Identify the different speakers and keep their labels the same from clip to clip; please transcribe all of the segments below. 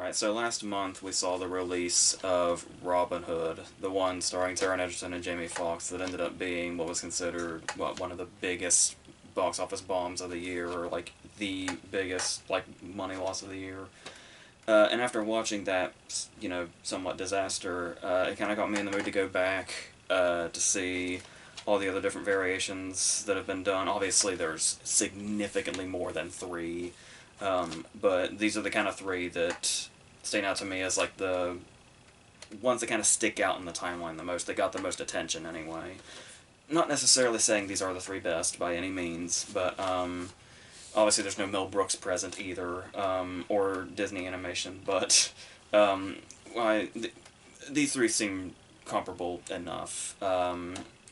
Speaker 1: Alright, so last month we saw the release of Robin Hood, the one starring Taron Egerton and Jamie Foxx that ended up being what was considered, one of the biggest box office bombs of the year, or like the biggest money loss of the year. And after watching that, somewhat disaster, it kind of got me in the mood to go back to see all the other different variations that have been done. Obviously, there's significantly more than three, but these are the kind of three that stand out to me as like the ones that kind of stick out in the timeline the most. They got the most attention anyway. Not necessarily saying these are the three best by any means, but obviously there's no Mel Brooks present either, or Disney animation, but I, th these three seem comparable enough.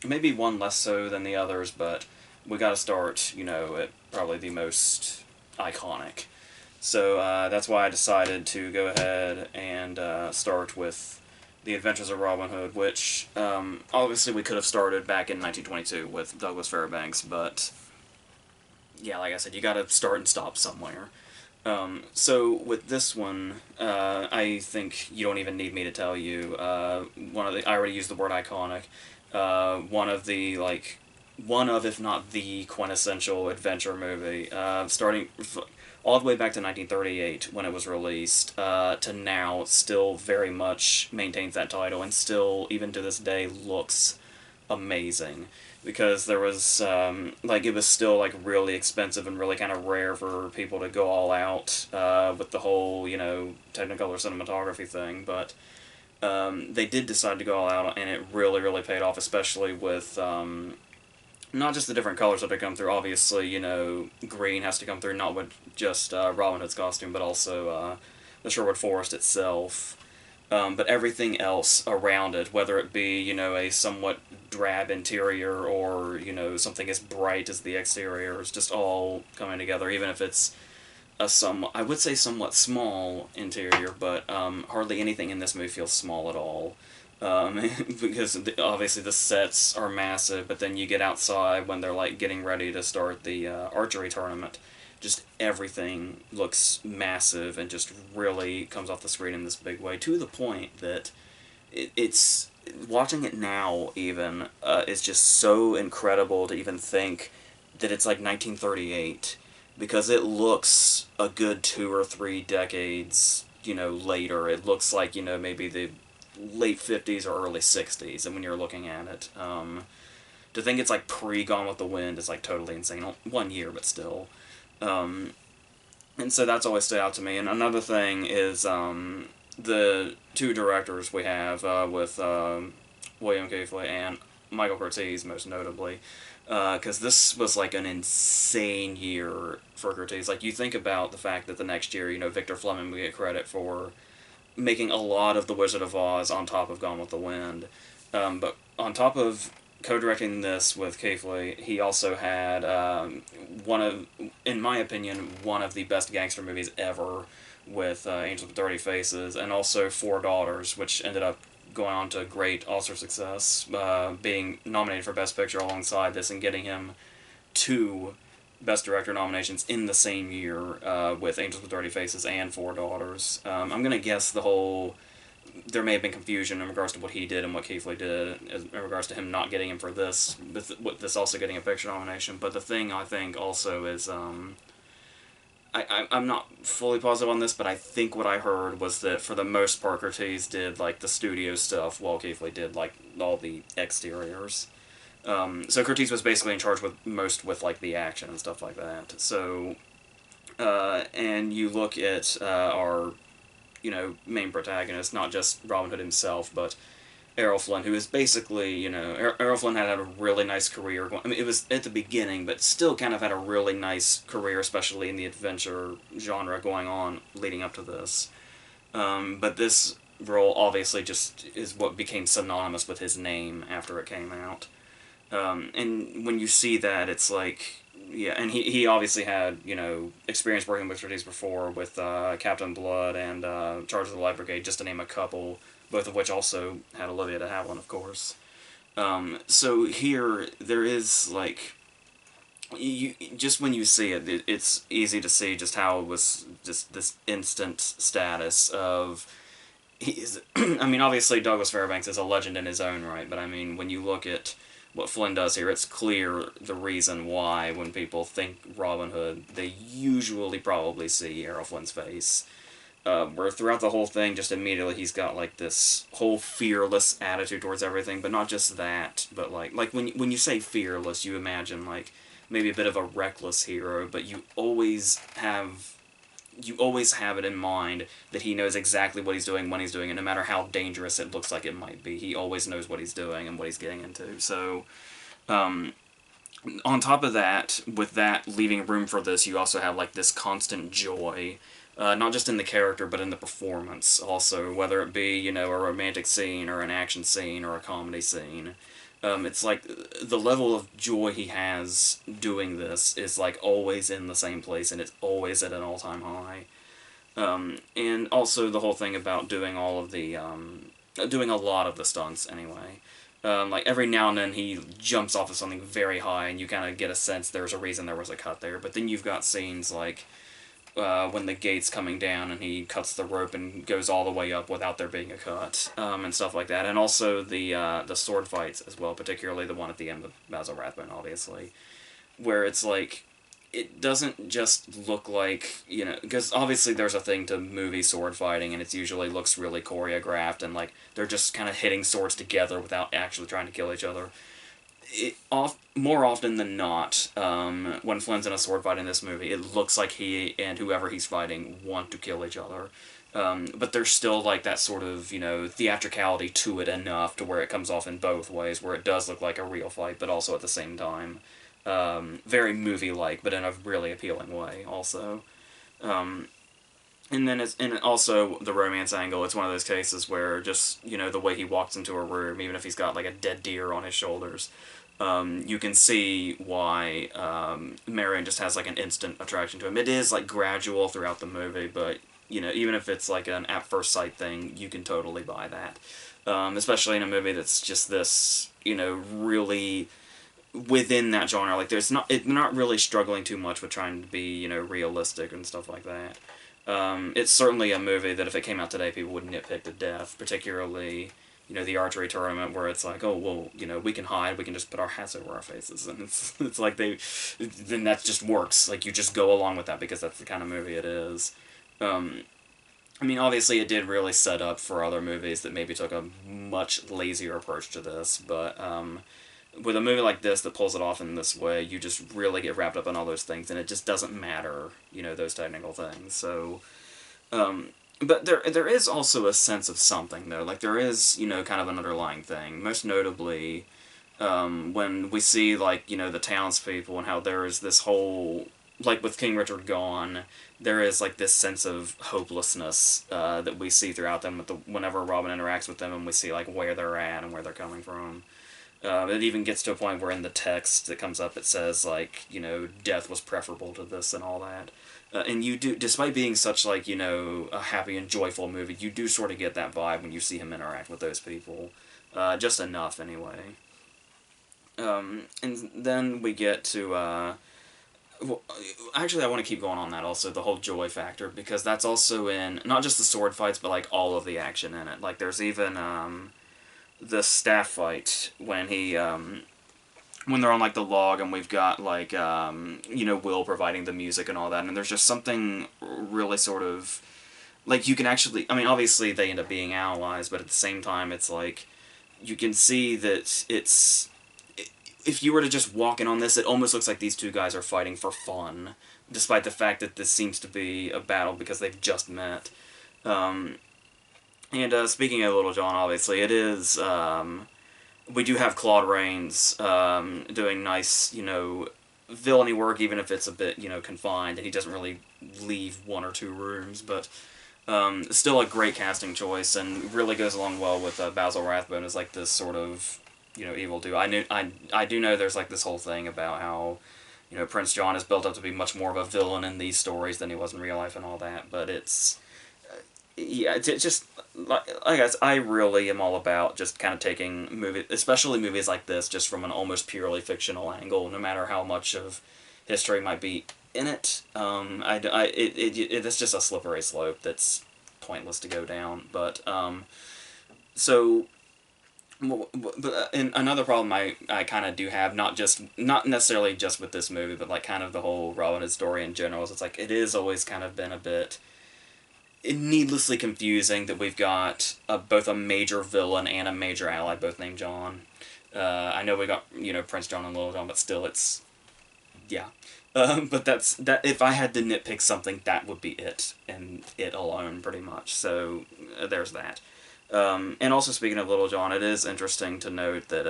Speaker 1: Maybe one less so than the others, but we gotta start, at probably the most iconic. So that's why I decided to go ahead and start with The Adventures of Robin Hood, which obviously we could have started back in 1922 with Douglas Fairbanks, but yeah, like I said, you gotta start and stop somewhere. So with this one, I think you don't even need me to tell you. I already used the word iconic. One of, if not the quintessential adventure movie, starting all the way back to 1938 when it was released, to now, still very much maintains that title, and still, even to this day, looks amazing. Because there was, it was still, really expensive and really kind of rare for people to go all out, with the whole, Technicolor cinematography thing, but they did decide to go all out, and it really, really paid off, especially with, not just the different colors that they come through. Obviously, green has to come through, not with just Robin Hood's costume, but also the Sherwood Forest itself. But everything else around it, whether it be, a somewhat drab interior or, something as bright as the exterior, is just all coming together, even if it's I would say somewhat small interior, but hardly anything in this movie feels small at all. Because obviously the sets are massive, but then you get outside when they're getting ready to start the archery tournament. Just everything looks massive and just really comes off the screen in this big way, to the point that it's watching it now even is just so incredible to even think that it's like 1938, because it looks a good 2 or 3 decades later. It looks like maybe the late 50s or early 60s, and when you're looking at it, to think it's pre Gone with the Wind is totally insane. 1 year, but still. And so that's always stood out to me. And another thing is the two directors we have, with William Keighley and Michael Curtiz, most notably, because this was an insane year for Curtiz. You think about the fact that the next year, Victor Fleming would get credit for making a lot of The Wizard of Oz on top of Gone with the Wind. But on top of co-directing this with Keighley, he also had in my opinion, one of the best gangster movies ever, with Angels with Dirty Faces, and also Four Daughters, which ended up going on to great Oscar success, being nominated for Best Picture alongside this, and getting him 2 Best Director nominations in the same year, with Angels with Dirty Faces and Four Daughters. I'm going to guess there may have been confusion in regards to what he did and what Keighley did, in regards to him not getting him for this, with this also getting a picture nomination. But the thing, I think, also is, I'm not fully positive on this, but I think what I heard was that for the most part, Curtiz did the studio stuff, while Keighley did all the exteriors. So Curtiz was basically in charge with the action and stuff like that. So, and you look at our main protagonist, not just Robin Hood himself, but Errol Flynn, who is basically, Errol Flynn had a really nice career. I mean, it was at the beginning, but still kind of had a really nice career, especially in the adventure genre going on leading up to this. But this role obviously just is what became synonymous with his name after it came out. And when you see that, it's yeah, and he obviously had, experience working with Curtiz before with Captain Blood and Charge of the Light Brigade, just to name a couple, both of which also had Olivia de Havilland, of course. So here, there is, just when you see it, it's easy to see just how it was just this instant status of he's. I mean, obviously Douglas Fairbanks is a legend in his own right, but I mean, when you look at what Flynn does here, it's clear the reason why when people think Robin Hood, they usually probably see Errol Flynn's face. Where throughout the whole thing, just immediately he's got like this whole fearless attitude towards everything, but not just that, but like when you say fearless, you imagine like maybe a bit of a reckless hero, but you always have it in mind that he knows exactly what he's doing when he's doing it, no matter how dangerous it looks like it might be. He always knows what he's doing and what he's getting into. So, on top of that, with that leaving room for this, you also have like this constant joy, not just in the character but in the performance also, whether it be a romantic scene or an action scene or a comedy scene. It's like the level of joy he has doing this is like always in the same place and it's always at an all-time high. And also the whole thing about doing all of the doing a lot of the stunts anyway. Like every now and then he jumps off of something very high and you kind of get a sense there's a reason there was a cut there. But then you've got scenes like when the gate's coming down and he cuts the rope and goes all the way up without there being a cut, and stuff like that. And also the sword fights as well, particularly the one at the end of Basil Rathbone, obviously, where it's like it doesn't just look like, because obviously there's a thing to movie sword fighting, and it usually looks really choreographed, and like they're just kind of hitting swords together without actually trying to kill each other. More often than not, when Flynn's in a sword fight in this movie, it looks like he and whoever he's fighting want to kill each other. But there's still like that sort of, theatricality to it enough to where it comes off in both ways, where it does look like a real fight, but also at the same time, very movie-like, but in a really appealing way, also. And also the romance angle. It's one of those cases where just the way he walks into a room, even if he's got like a dead deer on his shoulders, you can see why Marion just has like an instant attraction to him. It is like gradual throughout the movie, but even if it's like an at first sight thing, you can totally buy that. Especially in a movie that's just this, really within that genre. Like it's not really struggling too much with trying to be realistic and stuff like that. It's certainly a movie that if it came out today, people would nitpick to death, particularly, the archery tournament where it's like, oh, well, we can hide, we can just put our hats over our faces, and it's like then that just works, like, you just go along with that because that's the kind of movie it is. I mean, obviously it did really set up for other movies that maybe took a much lazier approach to this, but, with a movie like this that pulls it off in this way, you just really get wrapped up in all those things, and it just doesn't matter, those technical things. So, but there is also a sense of something, though. Like, there is, kind of an underlying thing. Most notably, when we see, like, the townspeople and how there is this whole, like, with King Richard gone, there is, like, this sense of hopelessness that we see throughout them whenever Robin interacts with them, and we see, like, where they're at and where they're coming from. It even gets to a point where in the text that comes up it says, like, death was preferable to this and all that. And you do, despite being such, like, a happy and joyful movie, you do sort of get that vibe when you see him interact with those people. Just enough, anyway. And then we get to, well, actually, I want to keep going on that also, the whole joy factor, because that's also in, not just the sword fights, but, like, all of the action in it. Like, there's even, the staff fight when they're on like the log and we've got like Will providing the music and all that, and there's just something really sort of like you can actually, I mean, obviously they end up being allies, but at the same time it's like you can see that if you were to just walk in on this, it almost looks like these two guys are fighting for fun, despite the fact that this seems to be a battle because they've just met. And speaking of Little John, obviously, it is, we do have Claude Rains doing nice, villainy work, even if it's a bit, confined, and he doesn't really leave one or two rooms, but still a great casting choice, and really goes along well with Basil Rathbone as, like, this sort of, evil dude. I do know there's, like, this whole thing about how, Prince John is built up to be much more of a villain in these stories than he was in real life and all that, but it's... yeah, it's just like I really am all about just kind of taking movies, especially movies like this, just from an almost purely fictional angle, no matter how much of history might be in it. It's just a slippery slope that's pointless to go down. But so and another problem I kind of do have, not necessarily just with this movie, but like kind of the whole Robin Hood story in general, is it's like it is always kind of been a bit needlessly confusing that we've got both a major villain and a major ally, both named John. I know we got Prince John and Little John, but still, it's yeah. But that. If I had to nitpick something, that would be it and it alone, pretty much. So there's that. And also, speaking of Little John, it is interesting to note that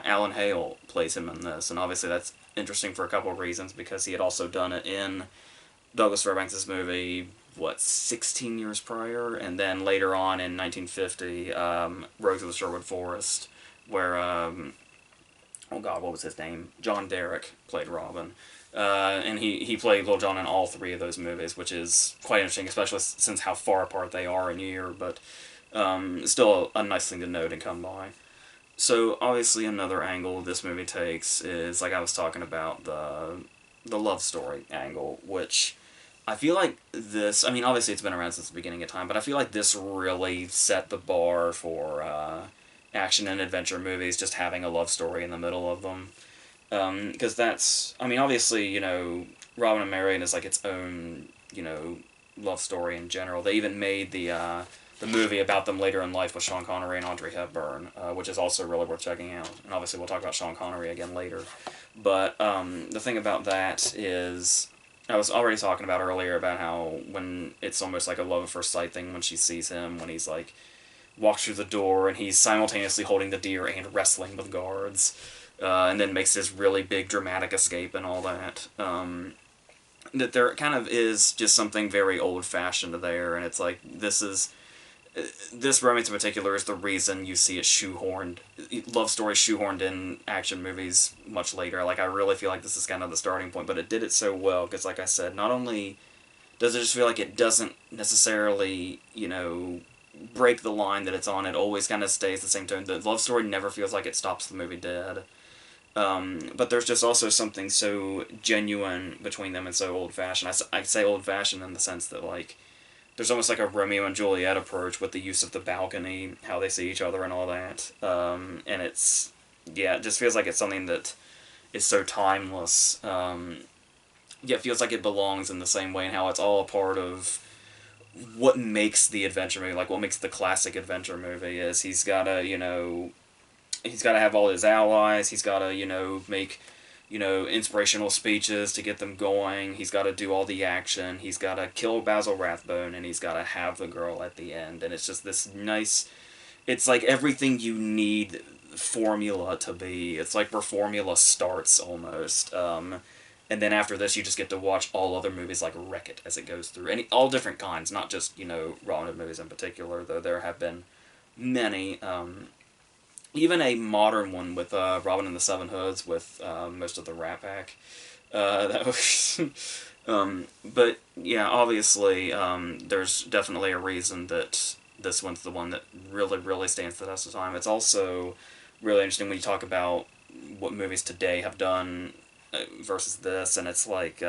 Speaker 1: Alan Hale plays him in this, and obviously that's interesting for a couple of reasons because he had also done it in Douglas Fairbanks' movie, what, 16 years prior, and then later on in 1950, Road to the Sherwood Forest, where, oh god, what was his name? John Derek played Robin. And he played Little John in all three of those movies, which is quite interesting, especially since how far apart they are in year, but still a nice thing to note and come by. So obviously another angle this movie takes is, like I was talking about, the love story angle, which I feel like this, I mean, obviously it's been around since the beginning of time, but I feel like this really set the bar for action and adventure movies, just having a love story in the middle of them. Because that's, I mean, obviously, Robin and Marion is like its own, love story in general. They even made the movie about them later in life with Sean Connery and Audrey Hepburn, which is also really worth checking out. And obviously we'll talk about Sean Connery again later. But the thing about that is, I was already talking about earlier about how when it's almost like a love at first sight thing when she sees him, when he's like, walks through the door and he's simultaneously holding the deer and wrestling with guards, and then makes this really big dramatic escape and all that. That there kind of is just something very old fashioned there, and it's like this romance in particular is the reason you see it shoehorned, love stories shoehorned in action movies much later. Like, I really feel like this is kind of the starting point, but it did it so well, because like I said, not only does it just feel like it doesn't necessarily, break the line that it's on, it always kind of stays the same tone. The love story never feels like it stops the movie dead. But there's just also something so genuine between them and so old-fashioned. I say old-fashioned in the sense that, like, there's almost like a Romeo and Juliet approach with the use of the balcony, how they see each other and all that. And it's, yeah, it just feels like it's something that is so timeless. Yet feels like it belongs in the same way, and how it's all a part of what makes the adventure movie, like what makes the classic adventure movie is he's gotta, he's gotta have all his allies, he's gotta, make inspirational speeches to get them going. He's got to do all the action. He's got to kill Basil Rathbone, and he's got to have the girl at the end. And it's just this nice... It's like everything you need formula to be. It's like where formula starts, almost. And then after this, you just get to watch all other movies like wreck it as it goes through. All different kinds, not just, Robin Hood movies in particular, though there have been many... even a modern one with Robin and the Seven Hoods with most of the Rat Pack. That was, but yeah, obviously, there's definitely a reason that this one's the one that really, really stands the test of time. It's also really interesting when you talk about what movies today have done versus this, and it's like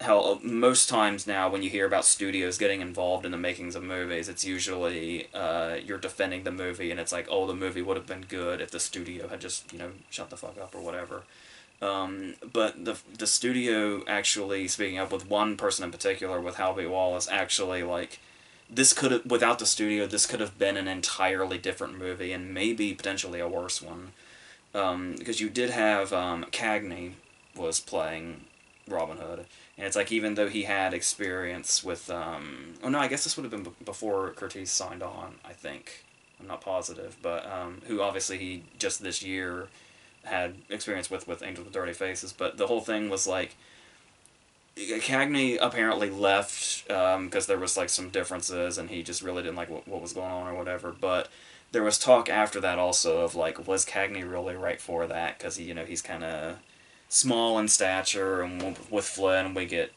Speaker 1: how most times now when you hear about studios getting involved in the makings of movies, it's usually you're defending the movie, and it's like, oh, the movie would have been good if the studio had just, shut the fuck up or whatever. But the studio actually, speaking up with one person in particular, with Hal B. Wallace, actually, like, this could have, without the studio, this could have been an entirely different movie, and maybe potentially a worse one. Because you did have Cagney was playing Robin Hood, and it's like, even though he had experience with, oh no, I guess this would have been before Curtiz signed on, I think. I'm not positive, but, who obviously he just this year had experience with Angels with Dirty Faces, but the whole thing was like, Cagney apparently left, because there was like some differences, and he just really didn't like what was going on or whatever, but there was talk after that also of like, was Cagney really right for that, because he's kind of small in stature, and with Flynn we get,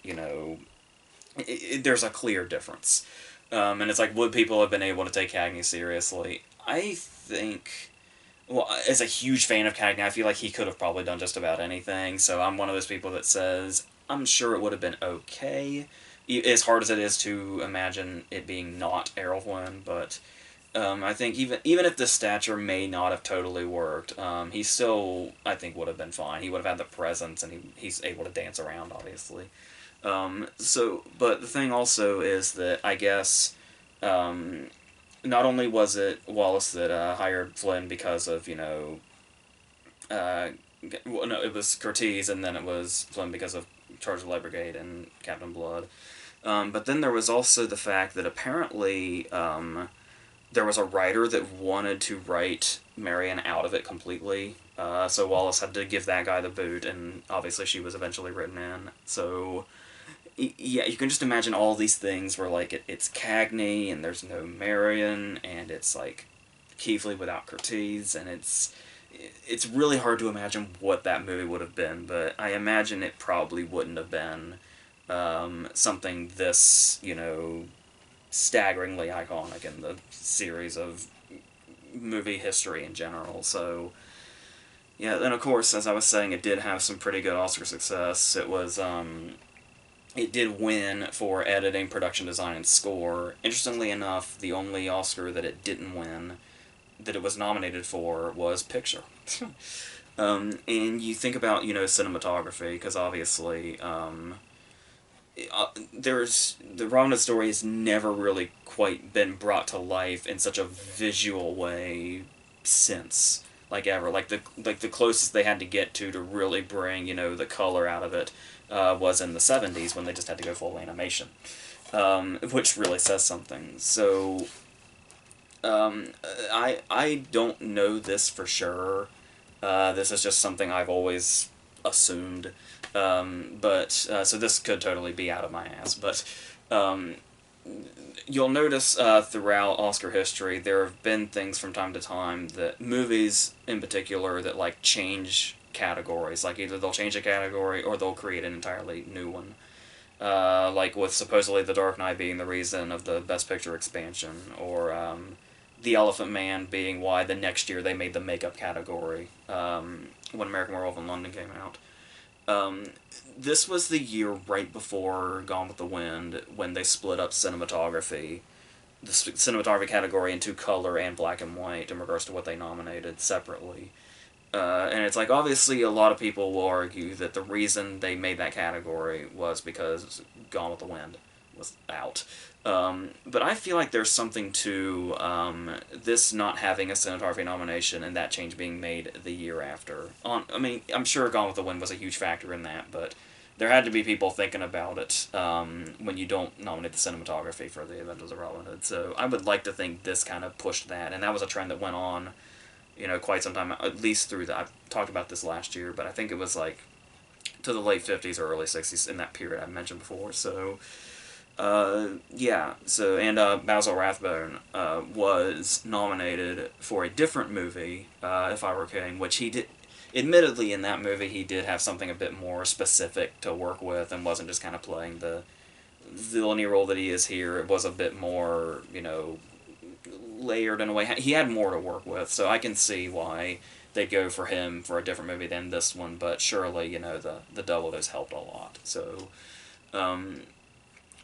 Speaker 1: there's a clear difference. And it's like, would people have been able to take Cagney seriously? I think, well, as a huge fan of Cagney, I feel like he could have probably done just about anything. So I'm one of those people that says I'm sure it would have been okay, as hard as it is to imagine it being not Errol Flynn. But I think even if the stature may not have totally worked, he still I think would have been fine. He would have had the presence, and he's able to dance around, obviously. But the thing also is that I guess um, not only was it Wallace that hired Flynn because of uh, well, no, it was Curtiz, and then it was Flynn because of Charge of the Light Brigade and Captain Blood. But then there was also the fact that apparently there was a writer that wanted to write Marion out of it completely. So Wallace had to give that guy the boot, and obviously she was eventually written in. So yeah, you can just imagine all these things where like it's Cagney and there's no Marion, and it's like Keithley without Curtiz, and it's really hard to imagine what that movie would have been. But I imagine it probably wouldn't have been something this staggeringly iconic in the series of movie history in general. So yeah, then of course, as I was saying, it did have some pretty good Oscar success. It did win for editing, production design, and score. Interestingly enough, the only Oscar that it didn't win, that it was nominated for, was picture. And you think about, cinematography, because obviously, there's the Robin Hood story has never really quite been brought to life in such a visual way since, like, ever. Like the closest they had to get to really bring the color out of it was in the 70s when they just had to go full animation, which really says something. So I don't know this for sure. This is just something I've always assumed. But so this could totally be out of my ass. But um, you'll notice throughout Oscar history there have been things from time to time, that movies in particular, that like change categories. Like either they'll change a category or they'll create an entirely new one. Like with supposedly The Dark Knight being the reason of the Best Picture expansion, or The Elephant Man being why the next year they made the makeup category when American Werewolf in London came out. Um, this was the year right before Gone with the Wind when they split up the cinematography category, into color and black and white in regards to what they nominated separately. And it's like, obviously, a lot of people will argue that the reason they made that category was because Gone with the Wind was out. But I feel like there's something to this not having a cinematography nomination and that change being made the year after. I mean, I'm sure Gone with the Wind was a huge factor in that, but there had to be people thinking about it when you don't nominate the cinematography for the Adventures of Robin Hood. So I would like to think this kind of pushed that, and that was a trend that went on quite some time, at least through the. I've talked about this last year, but I think it was like to the late 50s or early 60s in that period I mentioned before. So, yeah. So, and Basil Rathbone was nominated for a different movie, If I Were King, which he did. Admittedly, in that movie, he did have something a bit more specific to work with and wasn't just kind of playing the villainy role that he is here. It was a bit more, layered in a way. He had more to work with, so I can see why they go for him for a different movie than this one. But surely, the double those helped a lot. Um,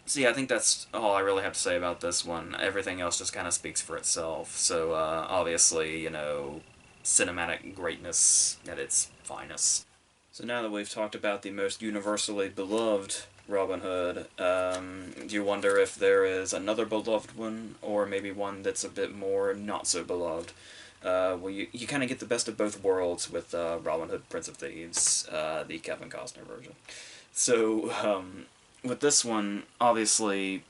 Speaker 1: so yeah, I think that's all I really have to say about this one. Everything else just kind of speaks for itself. So obviously, cinematic greatness at its finest. So now that we've talked about the most universally beloved Robin Hood, do you wonder if there is another beloved one, or maybe one that's a bit more not so beloved? Well, you kind of get the best of both worlds with Robin Hood, Prince of Thieves, the Kevin Costner version. So, with this one, obviously,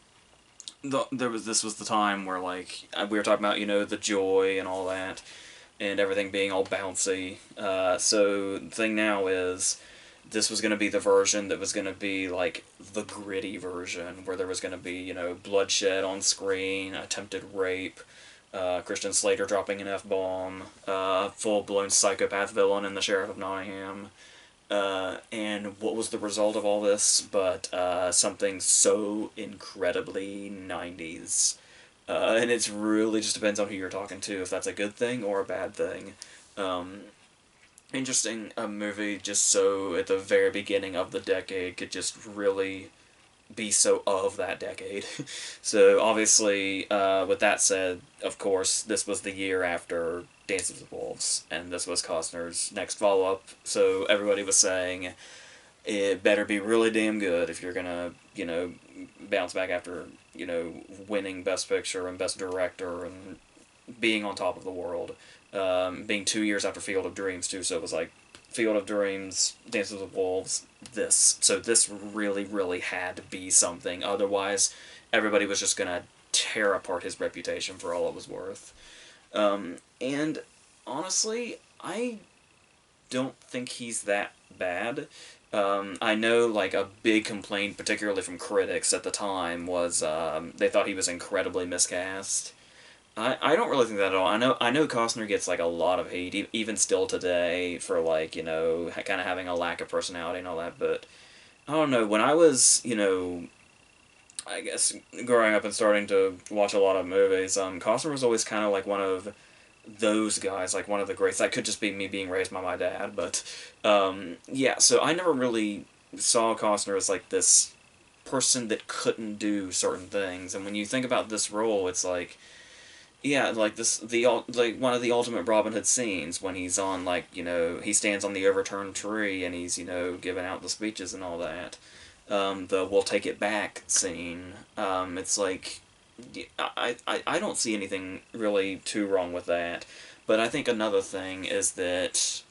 Speaker 1: this was the time where, like, we were talking about, the joy and all that, and everything being all bouncy. So the thing now is, this was going to be the version that was going to be like the gritty version, where there was going to be bloodshed on screen, attempted rape, Christian Slater dropping an F-bomb, full blown psychopath villain in the Sheriff of Nottingham. And what was the result of all this but something so incredibly 90s? And it's really just depends on who you're talking to, if that's a good thing or a bad thing. Um, Interesting, a movie just so at the very beginning of the decade could just really be so of that decade. So obviously, with that said, of course, this was the year after Dances with Wolves, and this was Costner's next follow up. So everybody was saying it better be really damn good if you're gonna, bounce back after, winning Best Picture and Best Director and being on top of the world. Being 2 years after Field of Dreams too, so it was like Field of Dreams, Dances with Wolves, this. So this really, really had to be something. Otherwise, everybody was just gonna tear apart his reputation for all it was worth. And honestly, I don't think he's that bad. I know, like, a big complaint, particularly from critics at the time, was they thought he was incredibly miscast. I don't really think that at all. I know Costner gets like a lot of hate, even still today, for like kind of having a lack of personality and all that. But I don't know. When I was I guess growing up and starting to watch a lot of movies, Costner was always kind of like one of those guys, like one of the greats. That could just be me being raised by my dad, but yeah. So I never really saw Costner as like this person that couldn't do certain things. And when you think about this role, it's like yeah, like like one of the ultimate Robin Hood scenes when he's on like he stands on the overturned tree and he's giving out the speeches and all that. The "We'll take it back" scene. It's like I don't see anything really too wrong with that, but I think another thing is that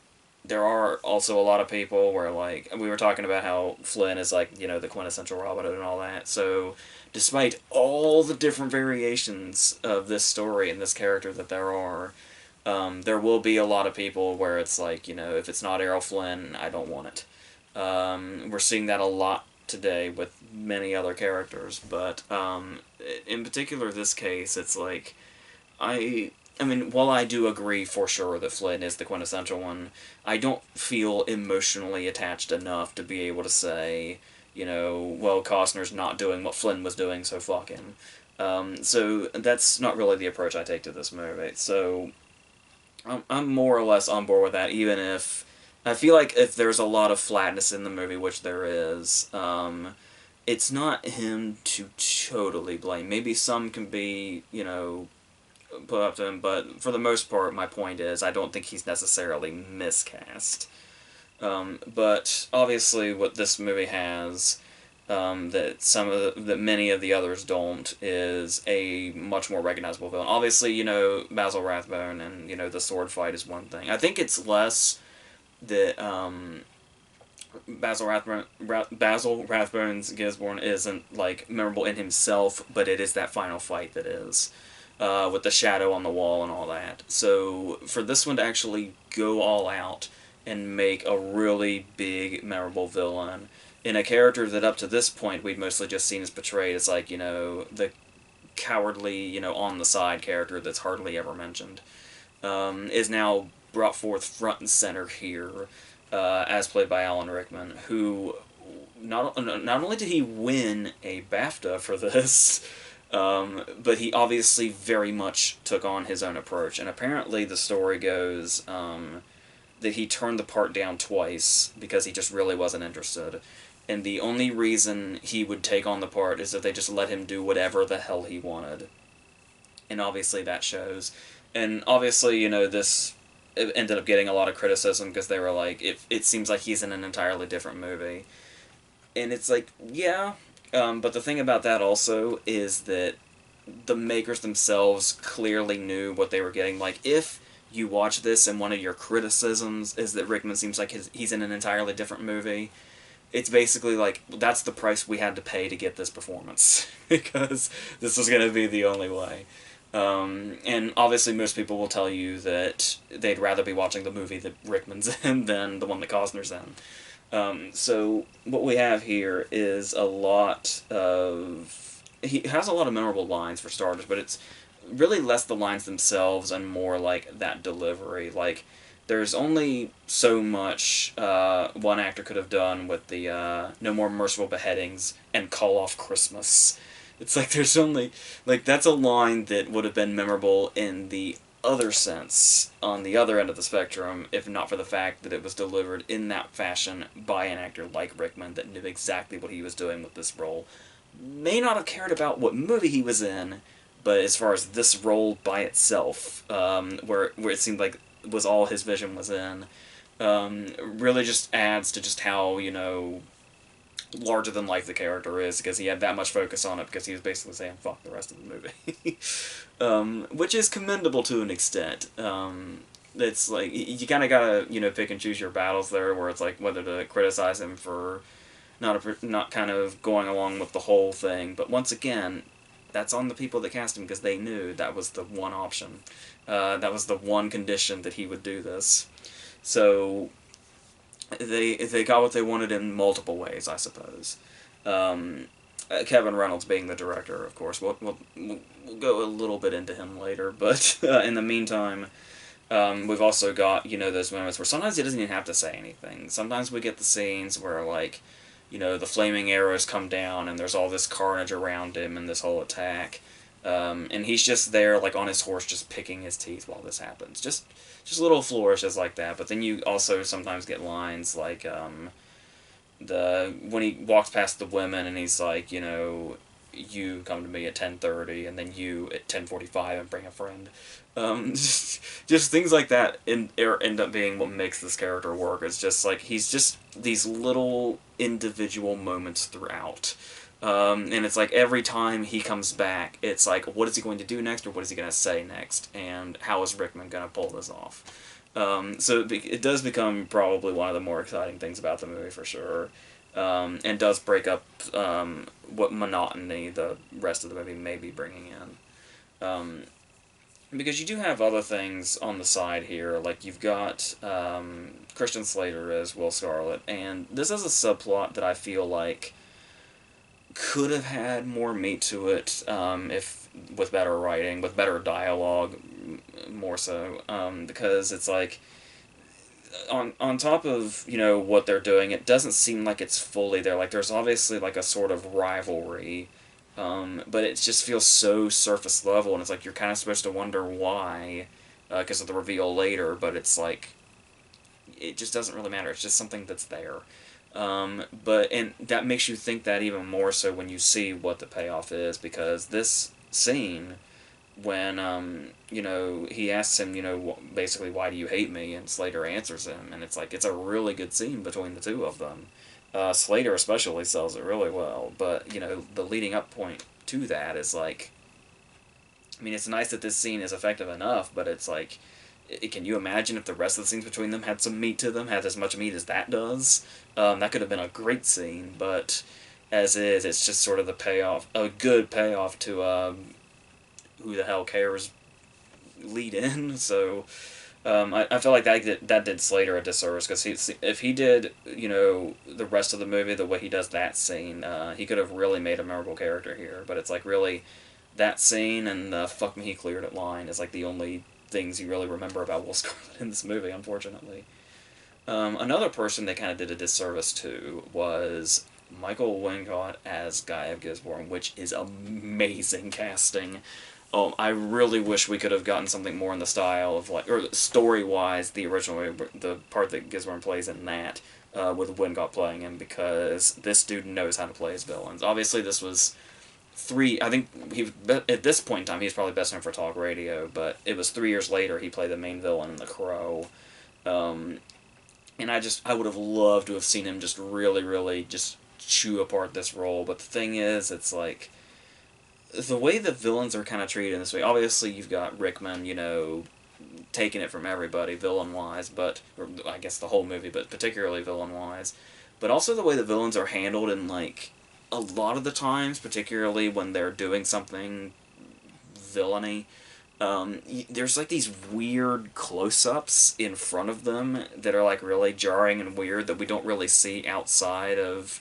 Speaker 1: there are also a lot of people where like we were talking about how Flynn is like the quintessential Robin Hood and all that. So despite all the different variations of this story and this character that there will be a lot of people where it's like if it's not Errol Flynn, I don't want it. We're seeing that a lot today with many other characters, but in particular this case, it's like I mean, while I do agree for sure that Flynn is the quintessential one, I don't feel emotionally attached enough to be able to say, well, Costner's not doing what Flynn was doing, so fuck him. So that's not really the approach I take to this movie. So I'm more or less on board with that, even if I feel like if there's a lot of flatness in the movie, which there is, it's not him to totally blame. Maybe some can be, put up to him, but for the most part, my point is I don't think he's necessarily miscast. But obviously, what this movie has that many of the others don't is a much more recognizable villain. Obviously, Basil Rathbone and the sword fight is one thing. I think it's less that Basil Rathbone's Gisborne isn't like memorable in himself, but it is that final fight that is. With the shadow on the wall and all that. So for this one to actually go all out and make a really big, memorable villain in a character that up to this point we'd mostly just seen as portrayed as like, the cowardly, on the side character that's hardly ever mentioned, is now brought forth front and center here, as played by Alan Rickman, who not only did he win a BAFTA for this, but he obviously very much took on his own approach. And apparently the story goes that he turned the part down twice because he just really wasn't interested. And the only reason he would take on the part is that they just let him do whatever the hell he wanted. And obviously that shows. And obviously, this ended up getting a lot of criticism because they were like, it seems like he's in an entirely different movie. And it's like, yeah, but the thing about that also is that the makers themselves clearly knew what they were getting. Like, if you watch this and one of your criticisms is that Rickman seems like he's in an entirely different movie, it's basically like, that's the price we had to pay to get this performance. Because this was going to be the only way. And obviously most people will tell you that they'd rather be watching the movie that Rickman's in than the one that Costner's in. So what we have here is a lot of... He has a lot of memorable lines for starters, but it's really less the lines themselves and more like that delivery. Like, there's only so much one actor could have done with the no more merciful beheadings and call off Christmas. It's like there's only like that's a line that would have been memorable in the other sense on the other end of the spectrum, if not for the fact that it was delivered in that fashion by an actor like Rickman that knew exactly what he was doing with this role. May not have cared about what movie he was in, but as far as this role by itself, where it seemed like was all his vision was in, really just adds to just how larger than life the character is, because he had that much focus on it because he was basically saying fuck the rest of the movie, which is commendable to an extent. It's like you kind of gotta pick and choose your battles there, where it's like whether to criticize him for not kind of going along with the whole thing, but once again, that's on the people that cast him because they knew that was the one option, that was the one condition that he would do this. So they got what they wanted in multiple ways, I suppose. Kevin Reynolds being the director, of course. We'll go a little bit into him later, but in the meantime, we've also got those moments where sometimes he doesn't even have to say anything. Sometimes we get the scenes where like the flaming arrows come down and there's all this carnage around him and this whole attack. And he's just there, like on his horse, just picking his teeth while this happens. Just little flourishes like that. But then you also sometimes get lines like when he walks past the women and he's like, you come to me at 10:30 and then you at 10:45 and bring a friend. Just things like that end up being what makes this character work. It's just like he's just these little individual moments throughout. And it's like every time he comes back, it's like, what is he going to do next, or what is he going to say next, and how is Rickman going to pull this off? So it does become probably one of the more exciting things about the movie for sure, and does break up what monotony the rest of the movie may be bringing in. Because you do have other things on the side here, like you've got Christian Slater as Will Scarlet, and this is a subplot that I feel like could have had more meat to it, if with better writing, with better dialogue, more so, because it's like on top of what they're doing, it doesn't seem like it's fully there. Like there's obviously like a sort of rivalry, but it just feels so surface level, and it's like you're kind of supposed to wonder why, because of the reveal later. But it's like it just doesn't really matter. It's just something that's there. And that makes you think that even more so when you see what the payoff is, because this scene, when he asks him, basically, why do you hate me, and Slater answers him, and it's like it's a really good scene between the two of them. Slater especially sells it really well, but the leading up point to that is like, I mean, it's nice that this scene is effective enough, but it's like, can you imagine if the rest of the scenes between them had some meat to them, had as much meat as that does? That could have been a great scene, but as is, it's just sort of the payoff, a good payoff to who the hell cares lead in. So I feel like that did Slater a disservice, because if he did the rest of the movie the way he does that scene, he could have really made a memorable character here. But it's like really that scene and the "fuck me he cleared it" line is like the only things you really remember about Will Scarlet in this movie, unfortunately. Another person they kind of did a disservice to was Michael Wincott as Guy of Gisborne, which is amazing casting. Oh, I really wish we could have gotten something more in the style of like, or story-wise, the original, the part that Gisborne plays in that, with Wincott playing him, because this dude knows how to play his villains. Obviously, this was I think at this point in time, he's probably best known for talk radio, but it was 3 years later he played the main villain in The Crow. And I would have loved to have seen him just really, really just chew apart this role, but the thing is, it's like, the way the villains are kind of treated in this way, obviously you've got Rickman, taking it from everybody, villain-wise, but, or I guess the whole movie, but particularly villain-wise, but also the way the villains are handled in, like, a lot of the times, particularly when they're doing something villainy, there's like these weird close-ups in front of them that are like really jarring and weird that we don't really see outside of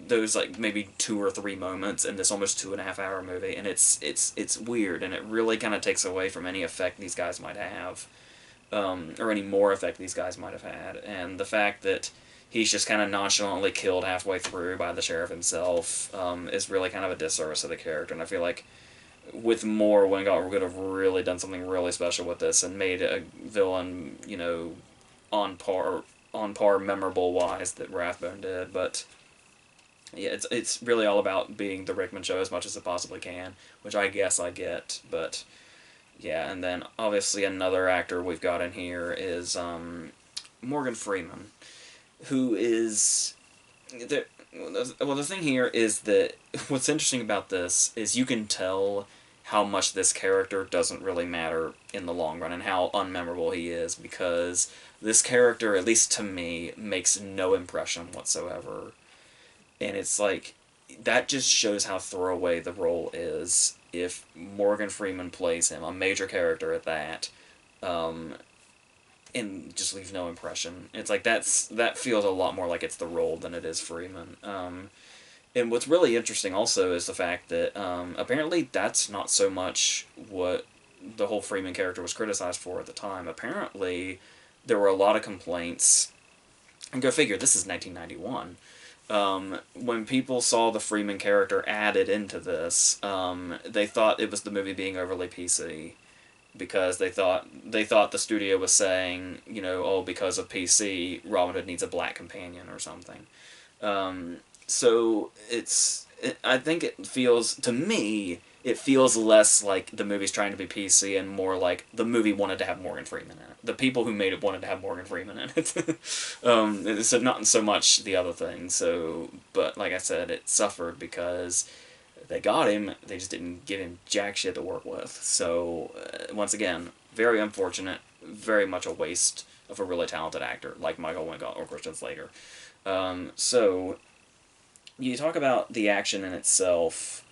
Speaker 1: those like maybe 2 or 3 moments in this almost 2.5-hour movie, and it's weird, and it really kind of takes away from any effect these guys might have. or any more effect these guys might have had. And the fact that he's just kind of nonchalantly killed halfway through by the sheriff himself is really kind of a disservice to the character. And I feel like with more, Wingate would have really done something really special with this and made a villain, on par memorable wise that Rathbone did. But yeah, it's really all about being the Rickman show as much as it possibly can, which I guess I get. But yeah, and then obviously another actor we've got in here is Morgan Freeman, who is the the thing here is that what's interesting about this is you can tell how much this character doesn't really matter in the long run and how unmemorable he is, because this character, at least to me, makes no impression whatsoever. And it's like, that just shows how throwaway the role is if Morgan Freeman plays him, a major character at that, um, and just leaves no impression. It's like that feels a lot more like it's the role than it is Freeman. And what's really interesting also is the fact that apparently that's not so much what the whole Freeman character was criticized for at the time. Apparently, there were a lot of complaints. And go figure, this is 1991. When people saw the Freeman character added into this, they thought it was the movie being overly PC, because they thought the studio was saying, oh, because of PC, Robin Hood needs a black companion or something. So I think it feels, to me, it feels less like the movie's trying to be PC and more like the movie wanted to have Morgan Freeman in it. The people who made it wanted to have Morgan Freeman in it. So not so much the other thing. So, but like I said, it suffered because they got him, they just didn't give him jack shit to work with. So, once again, very unfortunate, very much a waste of a really talented actor like Michael Wincott or Christian Slater. So, you talk about the action in itself.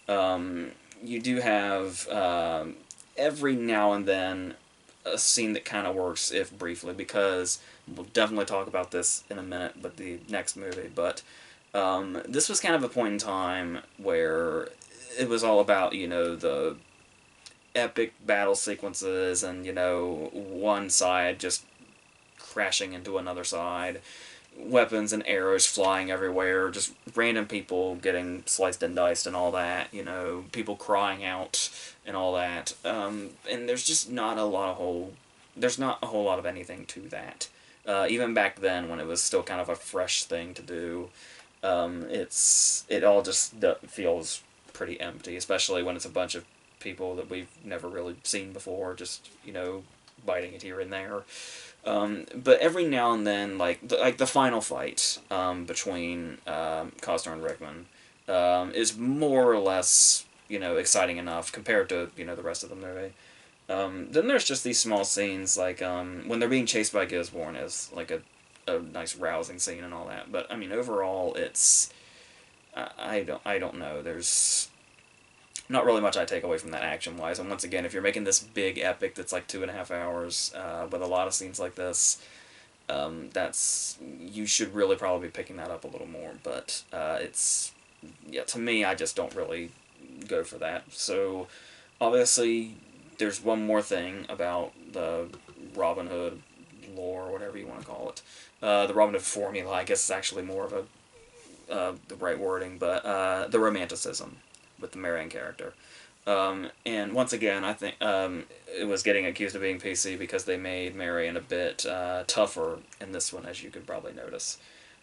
Speaker 1: You do have every now and then a scene that kind of works, if briefly, because we'll definitely talk about this in a minute, but the next movie. But this was kind of a point in time where it was all about, the epic battle sequences and, one side just crashing into another side, weapons and arrows flying everywhere, just random people getting sliced and diced and all that, people crying out and all that. And there's just not a lot of there's not a whole lot of anything to that. Even back then, when it was still kind of a fresh thing to do, it all just feels pretty empty, especially when it's a bunch of people that we've never really seen before, just, biting it here and there. But every now and then, like the final fight between Costner and Rickman is more or less, exciting enough compared to, the rest of the movie. Then there's just these small scenes, like when they're being chased by Gisborne is like a nice rousing scene and all that. But I mean, overall, it's I don't know. There's not really much I take away from that action wise. And once again, if you're making this big epic that's like 2.5 hours with a lot of scenes like this, you should really probably be picking that up a little more. But to me, I just don't really go for that. So obviously, there's one more thing about the Robin Hood lore, or whatever you want to call it. The Robin Hood formula, I guess, is actually more of the right wording, but the romanticism with the Marion character. And once again, I think it was getting accused of being PC because they made Marion a bit tougher in this one, as you could probably notice.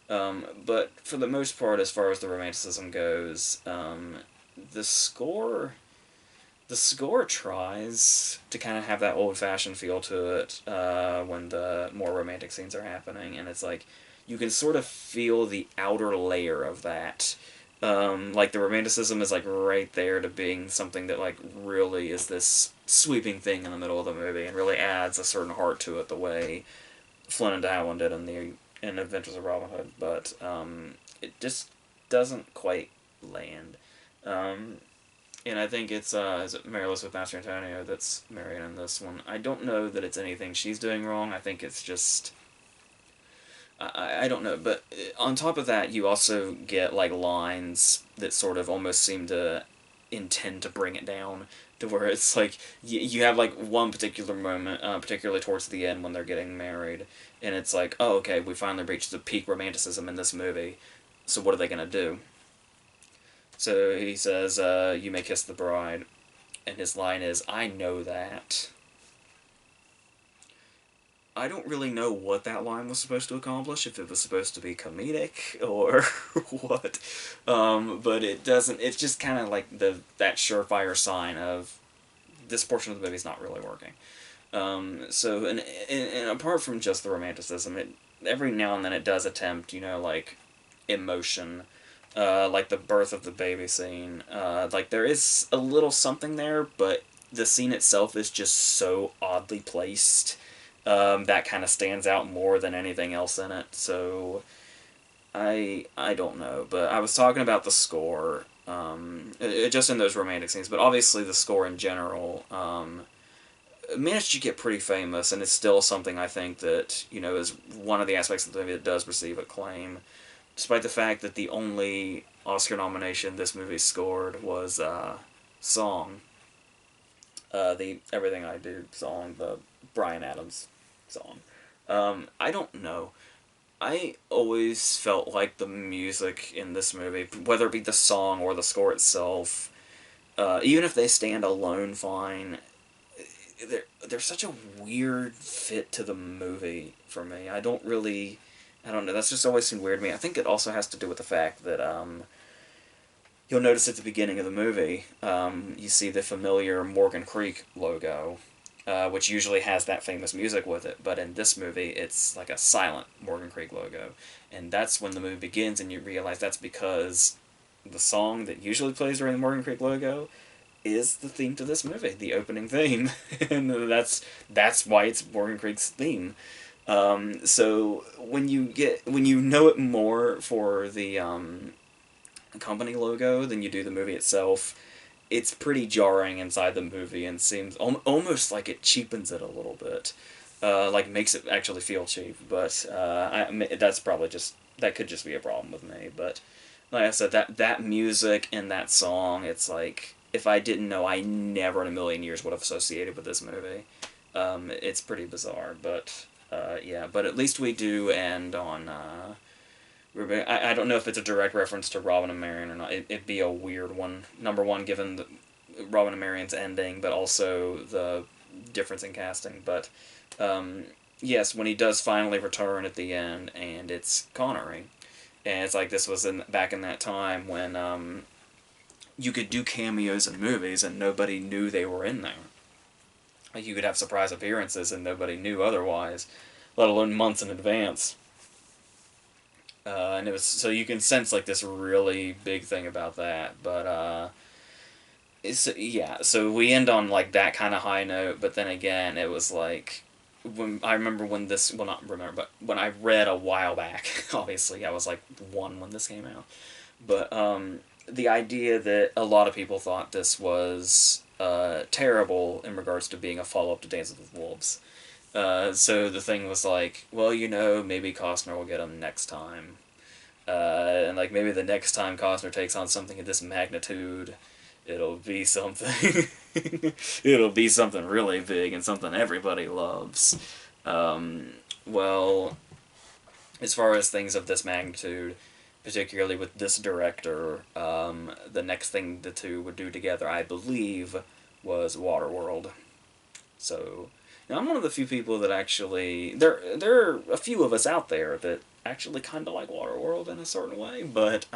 Speaker 1: But for the most part, as far as the romanticism goes, the score tries to kind of have that old-fashioned feel to it when the more romantic scenes are happening, and it's like you can sort of feel the outer layer of that. Like the romanticism is like right there to being something that like really is this sweeping thing in the middle of the movie and really adds a certain heart to it, the way Flynn and Dowling did in Adventures of Robin Hood. But it just doesn't quite land. And I think it's is it Mary Elizabeth Master Antonio that's Marion in this one. I don't know that it's anything she's doing wrong. I think it's just I don't know, but on top of that, you also get like lines that sort of almost seem to intend to bring it down to where it's like you have like one particular moment, particularly towards the end when they're getting married, and it's like, oh, okay, we finally reached the peak romanticism in this movie. So what are they gonna do? So he says, "You may kiss the bride," and his line is, "I know that." I don't really know what that line was supposed to accomplish, if it was supposed to be comedic or what. But it doesn't. It's just kind of like that surefire sign of this portion of the movie's not really working. So and apart from just the romanticism, it every now and then it does attempt, like emotion, like the birth of the baby scene. Like there is a little something there, but the scene itself is just so oddly placed. That kind of stands out more than anything else in it. So I don't know, but I was talking about the score, just in those romantic scenes, but obviously the score in general managed to get pretty famous, and it's still something I think that is one of the aspects of the movie that does receive acclaim, despite the fact that the only Oscar nomination this movie scored was song, the Everything I Do song, the Bryan Adams song. I don't know. I always felt like the music in this movie, whether it be the song or the score itself, even if they stand alone fine, they're such a weird fit to the movie for me. I don't know, that's just always seemed weird to me. I think it also has to do with the fact that, you'll notice at the beginning of the movie, you see the familiar Morgan Creek logo, which usually has that famous music with it, but in this movie it's like a silent Morgan Creek logo. And that's when the movie begins, and you realize that's because the song that usually plays during the Morgan Creek logo is the theme to this movie, the opening theme. And that's why it's Morgan Creek's theme. So when you know it more for the company logo than you do the movie itself, it's pretty jarring inside the movie and seems almost like it cheapens it a little bit, like makes it actually feel cheap. But that's probably that could just be a problem with me. But like I said, that music and that song, it's like if I didn't know, I never in a million years would have associated with this movie. It's pretty bizarre, but yeah. But at least we do end on. I don't know if it's a direct reference to Robin and Marion or not. It'd be a weird one. Number one, given Robin and Marion's ending, but also the difference in casting. But yes, when he does finally return at the end, and it's Connery, and it's like this was back in that time when you could do cameos in movies and nobody knew they were in there. Like you could have surprise appearances and nobody knew otherwise, let alone months in advance. And it was so you can sense like this really big thing about that, but yeah. So we end on like that kind of high note, but then again, it was like when I remember when this well not remember, but when I read a while back. Obviously, I was like one when this came out, but the idea that a lot of people thought this was terrible in regards to being a follow up to Dances with Wolves. So the thing was like, well, maybe Costner will get him next time. And like maybe the next time Costner takes on something of this magnitude, it'll be something. It'll be something really big and something everybody loves. Well, as far as things of this magnitude, particularly with this director, the next thing the two would do together, I believe, was Waterworld. So now, I'm one of the few people that actually there are a few of us out there that actually kind of like Waterworld in a certain way, but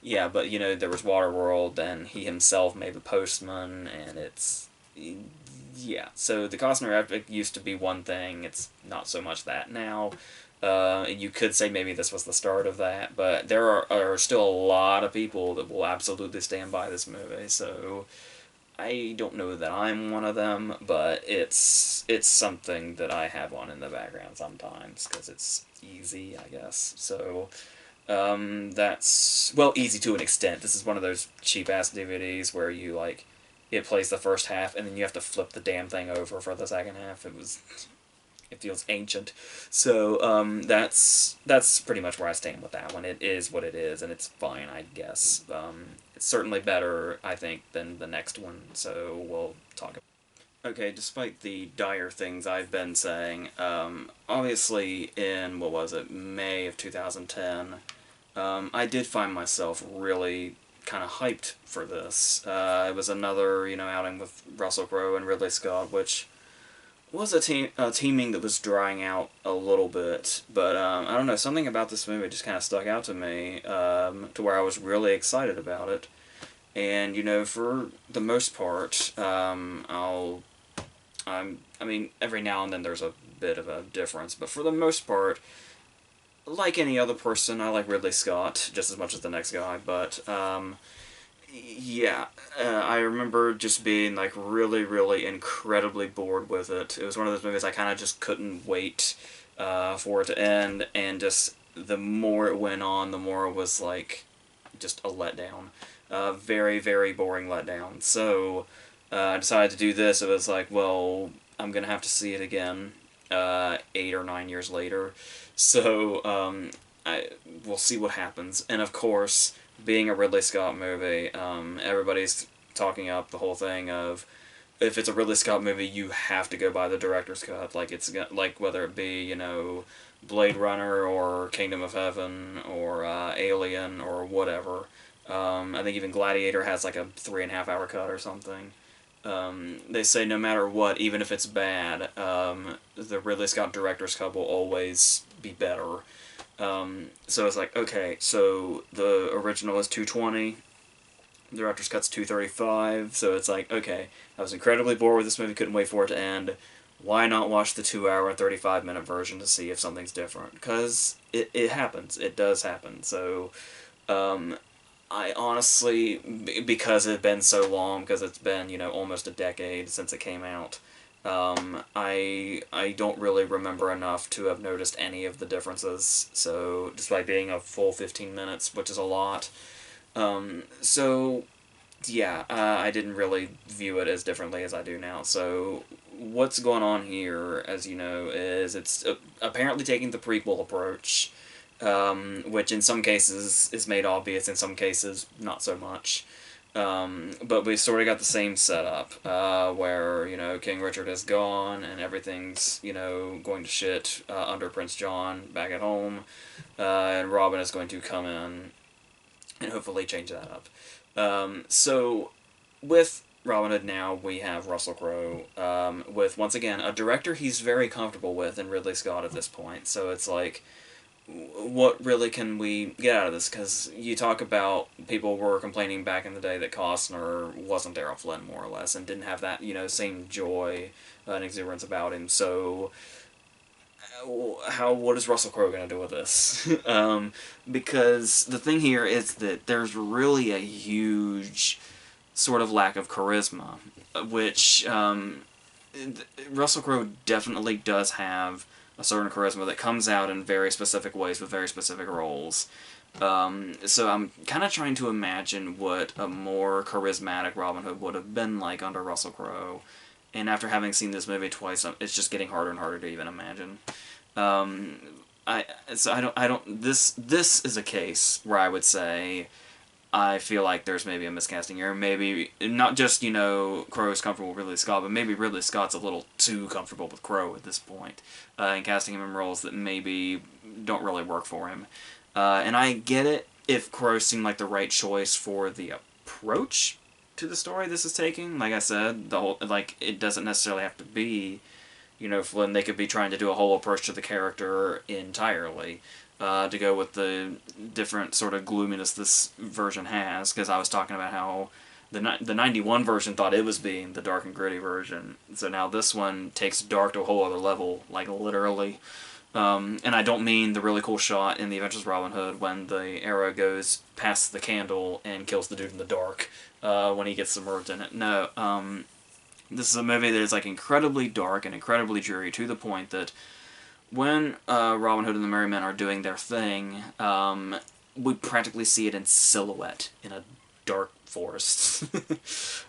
Speaker 1: yeah, but there was Waterworld, and he himself made The Postman, and it's yeah. So the Costner epic used to be one thing; it's not so much that now. You could say maybe this was the start of that, but there are still a lot of people that will absolutely stand by this movie. So I don't know that I'm one of them, but it's something that I have on in the background sometimes because it's easy, I guess. So that's easy to an extent. This is one of those cheap ass DVDs where you it plays the first half and then you have to flip the damn thing over for the second half. It feels ancient. So that's pretty much where I stand with that one. It is what it is, and it's fine, I guess. It's certainly better, I think, than the next one. So we'll talk. Okay, despite the dire things I've been saying, obviously in, what was it, May of 2010, I did find myself really kind of hyped for this. It was another, outing with Russell Crowe and Ridley Scott, which was a teaming that was drying out a little bit, but I don't know, something about this movie just kind of stuck out to me, to where I was really excited about it. And, for the most part, I mean, every now and then there's a bit of a difference, but for the most part, like any other person, I like Ridley Scott just as much as the next guy, but, yeah, I remember just being, like, really, really incredibly bored with it. It was one of those movies I kind of just couldn't wait for it to end, and just the more it went on, the more it was, like, just a letdown. Very, very boring letdown. So, I decided to do this. It was like, well, I'm going to have to see it again 8 or 9 years later. So, we'll see what happens. And of course, being a Ridley Scott movie, everybody's talking up the whole thing of, if it's a Ridley Scott movie, you have to go by the director's cut. Like, like whether it be, Blade Runner or Kingdom of Heaven or Alien or whatever. I think even Gladiator has like a 3.5 hour cut or something. They say no matter what, even if it's bad, the Ridley Scott director's cut will always be better. So it's like, okay, so the original is 220, the director's cut's 235, so it's like, okay, I was incredibly bored with this movie, couldn't wait for it to end. Why not watch the 2 hour and 35 minute version to see if something's different? Because it happens. It does happen. So, I honestly, because it's been so long, because it's been, almost a decade since it came out, I don't really remember enough to have noticed any of the differences. So, despite being a full 15 minutes, which is a lot. So, yeah, I didn't really view it as differently as I do now. So, what's going on here, as you know, is it's apparently taking the prequel approach, which in some cases is made obvious, in some cases not so much. But we sort of got the same setup, where, King Richard is gone and everything's, going to shit under Prince John back at home, and Robin is going to come in and hopefully change that up. So, with Robin Hood now, we have Russell Crowe, with, once again, a director he's very comfortable with in Ridley Scott at this point. So it's like, what really can we get out of this? Because you talk about, people were complaining back in the day that Costner wasn't Errol Flynn, more or less, and didn't have that, same joy and exuberance about him. So, what is Russell Crowe going to do with this? Because the thing here is that there's really a huge sort of lack of charisma, which Russell Crowe definitely does have a certain charisma that comes out in very specific ways with very specific roles. So I'm kind of trying to imagine what a more charismatic Robin Hood would have been like under Russell Crowe. And after having seen this movie twice, it's just getting harder and harder to even imagine. This is a case where I would say I feel like there's maybe a miscasting here. Maybe not just, Crowe's comfortable with Ridley Scott, but maybe Ridley Scott's a little too comfortable with Crowe at this point, and casting him in roles that maybe don't really work for him. And I get it if Crowe seemed like the right choice for the approach to the story this is taking. Like I said, it doesn't necessarily have to be, Flynn. They could be trying to do a whole approach to the character entirely, to go with the different sort of gloominess this version has, because I was talking about how the 91 version thought it was being the dark and gritty version, so now this one takes dark to a whole other level, like literally. And I don't mean the really cool shot in The Adventures of Robin Hood when the arrow goes past the candle and kills the dude in the dark, when he gets submerged in it. No, this is a movie that is like incredibly dark and incredibly dreary, to the point that when Robin Hood and the Merry Men are doing their thing, we practically see it in silhouette in a dark forest.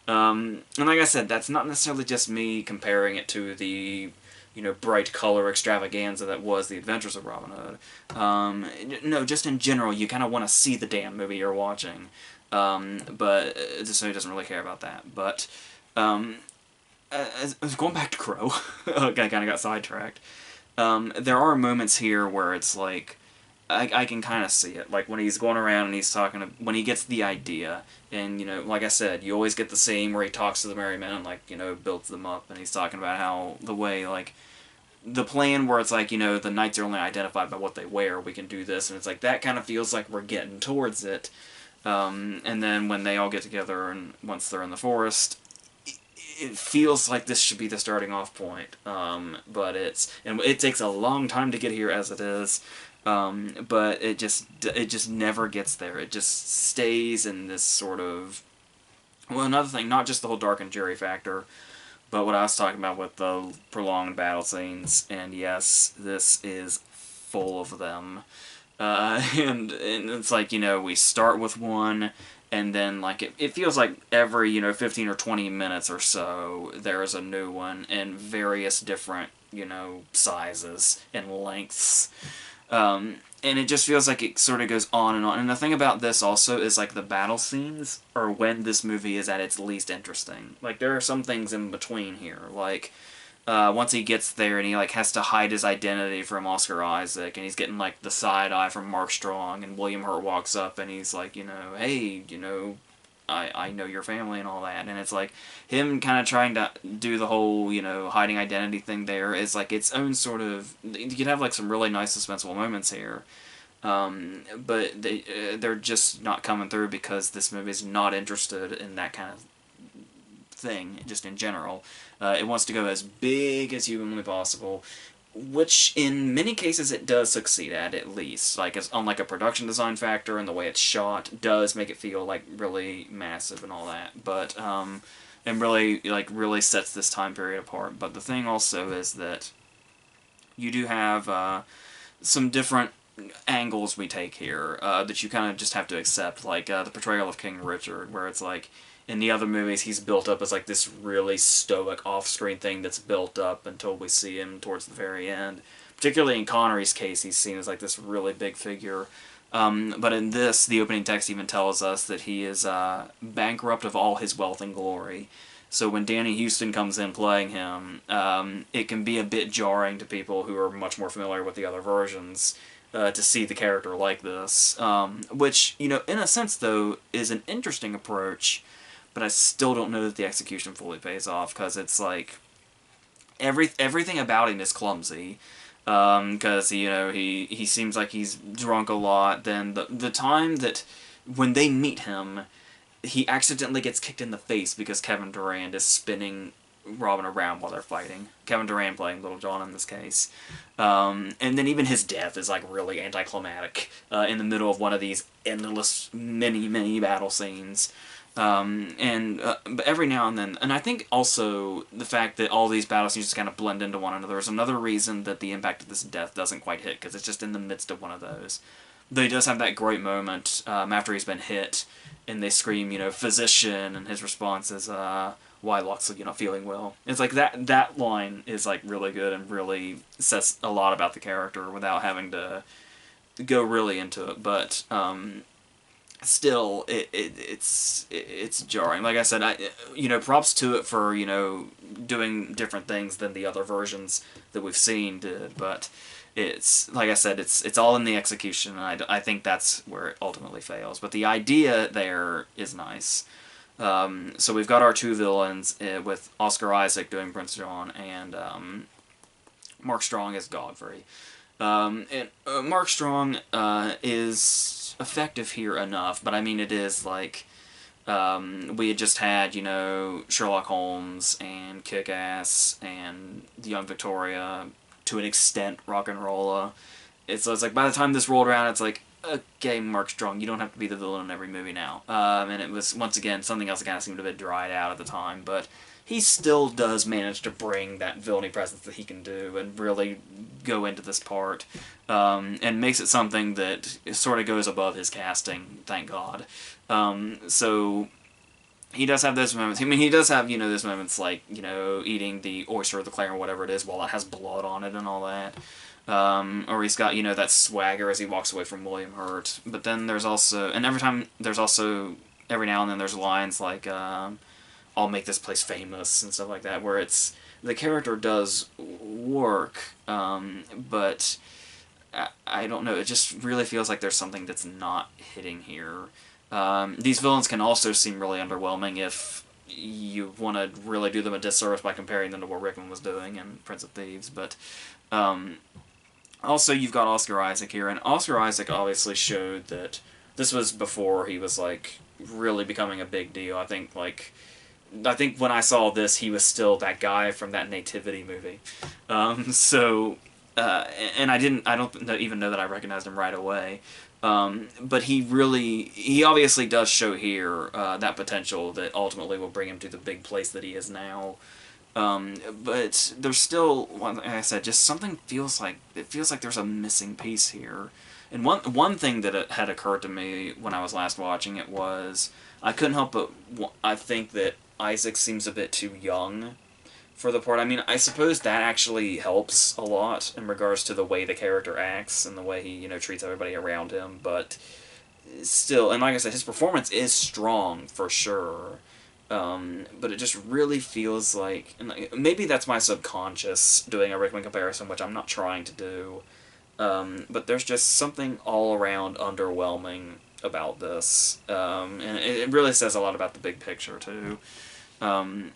Speaker 1: And like I said, that's not necessarily just me comparing it to the bright color extravaganza that was The Adventures of Robin Hood. No, just in general, you kind of want to see the damn movie you're watching. But so he doesn't really care about that. But going back to Crow, I kind of got sidetracked. There are moments here where it's like I can kind of see it, like when he's going around and he's talking to, when he gets the idea, and like I said, you always get the scene where he talks to the Merry Men and builds them up, and he's talking about how the way the plan where it's like the knights are only identified by what they wear, we can do this, and it's like that kind of feels like we're getting towards it. And then when they all get together and once they're in the forest, it feels like this should be the starting off point. But it takes a long time to get here as it is. But it just never gets there. It just stays in this sort of, well, another thing, not just the whole dark and dreary factor, but what I was talking about with the prolonged battle scenes, and yes, this is full of them. And it's like, we start with one, and then it feels like every 15 or 20 minutes or so there's a new one in various different sizes and lengths. And it just feels like it sort of goes on and on. And the thing about this also is the battle scenes are when this movie is at its least interesting. There are some things in between here, once he gets there and he has to hide his identity from Oscar Isaac, and he's getting the side eye from Mark Strong, and William Hurt walks up and he's like, hey, I know your family and all that, and it's him kind of trying to do the whole hiding identity thing there is its own sort of, you can have some really nice suspenseful moments here, but they're just not coming through because this movie is not interested in that kind of thing, just in general. It wants to go as big as humanly possible, which in many cases it does succeed at least. It's on a production design factor, and the way it's shot does make it feel really massive and all that. But and really really sets this time period apart. But the thing also is that you do have some different angles we take here that you kind of just have to accept, the portrayal of King Richard, where it's in the other movies, he's built up as this really stoic off-screen thing that's built up until we see him towards the very end. Particularly in Connery's case, he's seen as this really big figure. But in this, the opening text even tells us that he is bankrupt of all his wealth and glory. So when Danny Houston comes in playing him, it can be a bit jarring to people who are much more familiar with the other versions to see the character like this. Which, in a sense, though, is an interesting approach, but I still don't know that the execution fully pays off, because it's everything about him is clumsy, because he seems like he's drunk a lot. Then the time that when they meet him, he accidentally gets kicked in the face because Kevin Durand is spinning Robin around while they're fighting. Kevin Durand playing Little John in this case. And then even his death is really anticlimactic in the middle of one of these endless many battle scenes. But every now and then, and I think also the fact that all these battle scenes just kind of blend into one another is another reason that the impact of this death doesn't quite hit, because it's just in the midst of one of those. Though he does have that great moment after he's been hit, and they scream, physician, and his response is, why, Loxley, you're not feeling well. It's that line is really good and really says a lot about the character without having to go really into it, but still, it's jarring. Like I said, props to it for doing different things than the other versions that we've seen did. But it's like I said, it's all in the execution, and I think that's where it ultimately fails. But the idea there is nice. So we've got our two villains with Oscar Isaac doing Prince John and Mark Strong as Godfrey. And Mark Strong is effective here enough, but I mean, it is we had just had, Sherlock Holmes and Kick-Ass and The Young Victoria, to an extent, Rock and Rolla. So it's by the time this rolled around, it's okay, Mark Strong, you don't have to be the villain in every movie now. And it was, once again, something else that kind of seemed a bit dried out at the time, but he still does manage to bring that villainy presence that he can do and really go into this part, and makes it something that sort of goes above his casting, thank God. So he does have those moments. I mean, he does have, you know, those moments like, you know, eating the oyster or the clam or whatever it is while it has blood on it and all that. Or he's got, you know, that swagger as he walks away from William Hurt. But then there's also, and every time, there's also, every now and then there's lines like, I'll make this place famous and stuff like that, where it's, the character does work, but I don't know, it just really feels like there's something that's not hitting here. These villains can also seem really underwhelming if you want to really do them a disservice by comparing them to what Rickman was doing in Prince of Thieves, but also you've got Oscar Isaac here, and Oscar Isaac obviously showed that this was before he was, like, really becoming a big deal. I think when I saw this, he was still that guy from that Nativity movie. So, and I don't even know that I recognized him right away. But he obviously does show here that potential that ultimately will bring him to the big place that he is now. But there's still, like I said, just something it feels like there's a missing piece here. And one thing that had occurred to me when I was last watching it was I couldn't help but I think that Isaac seems a bit too young for the part. I mean, I suppose that actually helps a lot in regards to the way the character acts and the way he, you know, treats everybody around him, but still, and like I said, his performance is strong for sure. But it just really feels like, and maybe that's my subconscious doing a Rickman comparison, which I'm not trying to do. But there's just something all around underwhelming about this, and it really says a lot about the big picture too. Um,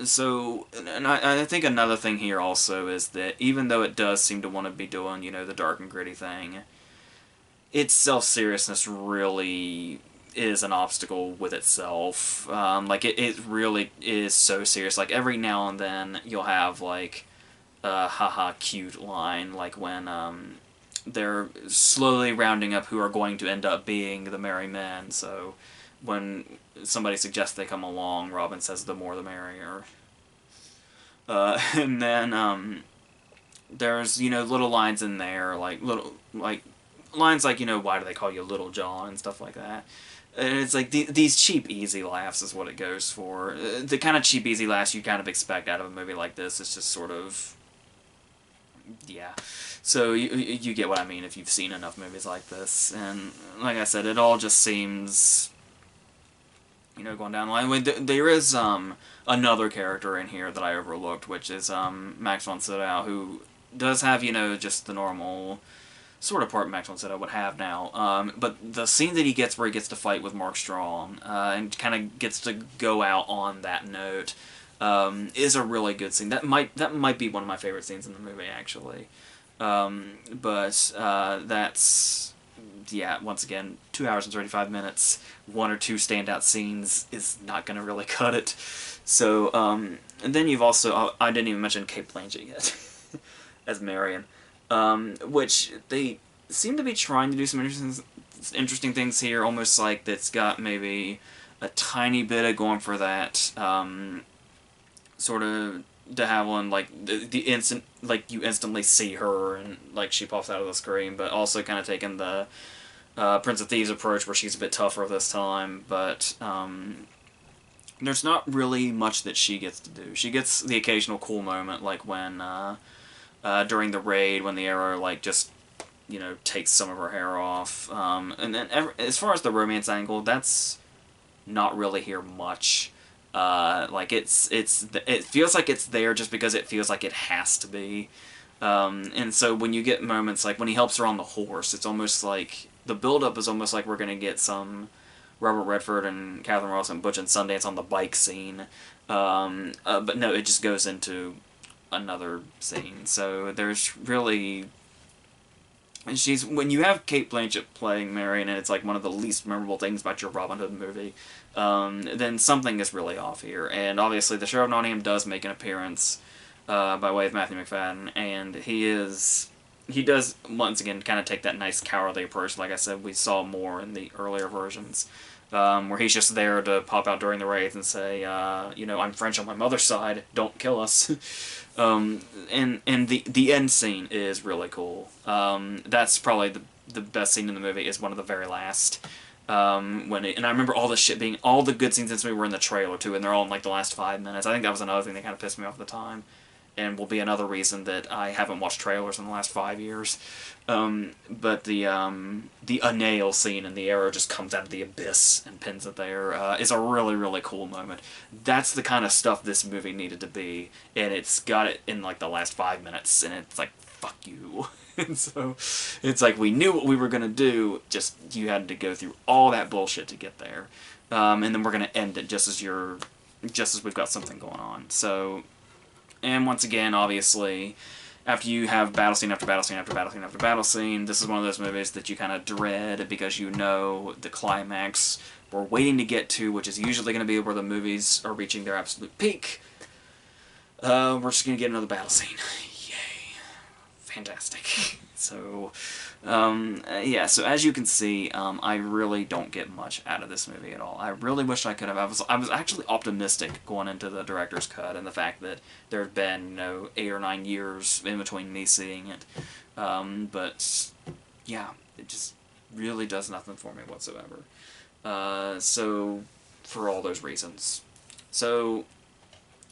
Speaker 1: so, and I think another thing here also is that even though it does seem to want to be doing, you know, the dark and gritty thing, its self-seriousness really is an obstacle with itself. Like, it really is so serious. Like, every now and then you'll have, like, a haha cute line, like when, they're slowly rounding up who are going to end up being the merry men, so when somebody suggests they come along, Robin says the more the merrier. And then, there's, you know, little lines in there, like, lines like, you know, why do they call you Little John, and stuff like that. And it's like, these cheap, easy laughs is what it goes for. The kind of cheap, easy laughs you kind of expect out of a movie like this. It's just sort of, yeah. So you get what I mean if you've seen enough movies like this. And like I said, it all just seems, you know, going down the line. I mean, there is another character in here that I overlooked, which is Max von Sydow, who does have, you know, just the normal sort of part Max von Sydow would have now. But the scene that he gets where he gets to fight with Mark Strong and kind of gets to go out on that note is a really good scene. That might be one of my favorite scenes in the movie, actually. But that's, yeah, once again, 2 hours and 35 minutes, one or two standout scenes is not going to really cut it. So, and then you've also, I didn't even mention Kate Blanchett yet, as Marion, which they seem to be trying to do some interesting things here, almost like that's got maybe a tiny bit of going for that, sort of de Havilland, like the instant, like you instantly see her and like she pops out of the screen, but also kind of taking the Prince of Thieves approach where she's a bit tougher this time, but there's not really much that she gets to do. She gets the occasional cool moment, like when during the raid when the arrow like just, you know, takes some of her hair off, and then as far as the romance angle, that's not really here much. Like it feels like it's there just because it feels like it has to be. And so when you get moments like when he helps her on the horse, it's almost like the build-up is almost like we're gonna get some Robert Redford and Catherine Ross and Butch and Sundance on the bike scene. But no, it just goes into another scene. So there's really, when you have Kate Blanchett playing Marion and it's like one of the least memorable things about your Robin Hood movie, then something is really off here. And obviously the Sheriff of Nottingham does make an appearance by way of Matthew McFadden, and he does once again kind of take that nice cowardly approach. Like I said, we saw more in the earlier versions, where he's just there to pop out during the raids and say, you know, I'm French on my mother's side, don't kill us. And the end scene is really cool. That's probably the best scene in the movie, is one of the very last. And I remember all the shit being, all the good scenes in this movie were in the trailer too, and they're all in like the last 5 minutes. I think that was another thing that kind of pissed me off at the time, and will be another reason that I haven't watched trailers in the last 5 years. But the a nail scene and the arrow just comes out of the abyss and pins it there is a really, really cool moment. That's the kind of stuff this movie needed to be, and it's got it in like the last 5 minutes, and it's like, fuck you. And so it's like we knew what we were gonna do, just you had to go through all that bullshit to get there. And then we're gonna end it just as we've got something going on. So, and once again, obviously, after you have battle scene after battle scene after battle scene after battle scene, this is one of those movies that you kind of dread because you know the climax we're waiting to get to, which is usually going to be where the movies are reaching their absolute peak. We're just going to get another battle scene. Yay. Fantastic. So, yeah, so as you can see, I really don't get much out of this movie at all. I really wish I could have. I was actually optimistic going into the director's cut, and the fact that there had been, 8 or 9 years in between me seeing it. But, yeah, it just really does nothing for me whatsoever. So, for all those reasons. So,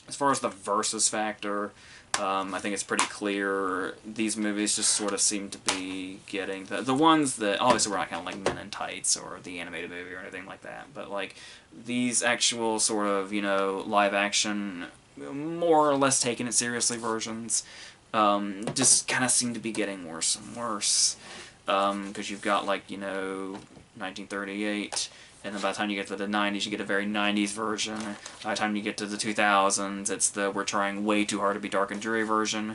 Speaker 1: as far as the versus factor, I think it's pretty clear these movies just sort of seem to be getting the ones that, obviously we're not counting like Men in Tights or the animated movie or anything like that, but like these actual sort of, live action, more or less taking it seriously versions, just kind of seem to be getting worse and worse. Because you've got like, 1938, and then by the time you get to the 90s, you get a very 90s version. By the time you get to the 2000s, it's the we're trying way too hard to be dark and dreary version.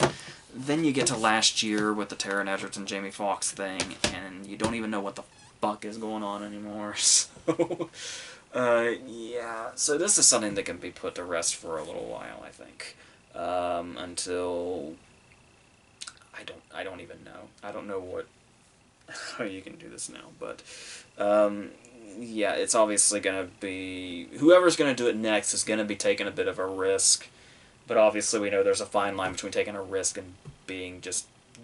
Speaker 1: Then you get to last year with the Taron Egerton and Jamie Foxx thing, and you don't even know what the fuck is going on anymore. So, yeah. So this is something that can be put to rest for a little while, I think. Until... I don't even know. I don't know how you can do this now, but... yeah, it's obviously going to be... Whoever's going to do it next is going to be taking a bit of a risk. But obviously we know there's a fine line between taking a risk and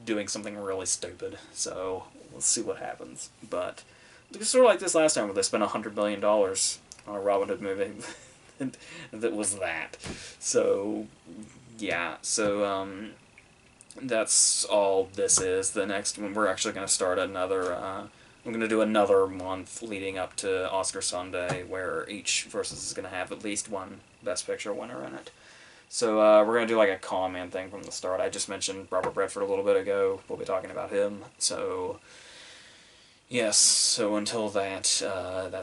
Speaker 1: doing something really stupid. So, we'll see what happens. But, it's sort of like this last time where they spent $100 million on a Robin Hood movie. that was that. So, yeah. So, that's all this is. The next one, we're actually going to start another... I'm going to do another month leading up to Oscar Sunday, where each versus is going to have at least one Best Picture winner in it. So we're going to do like a comment thing from the start. I just mentioned Robert Redford a little bit ago. We'll be talking about him. So, yes, so until that, that's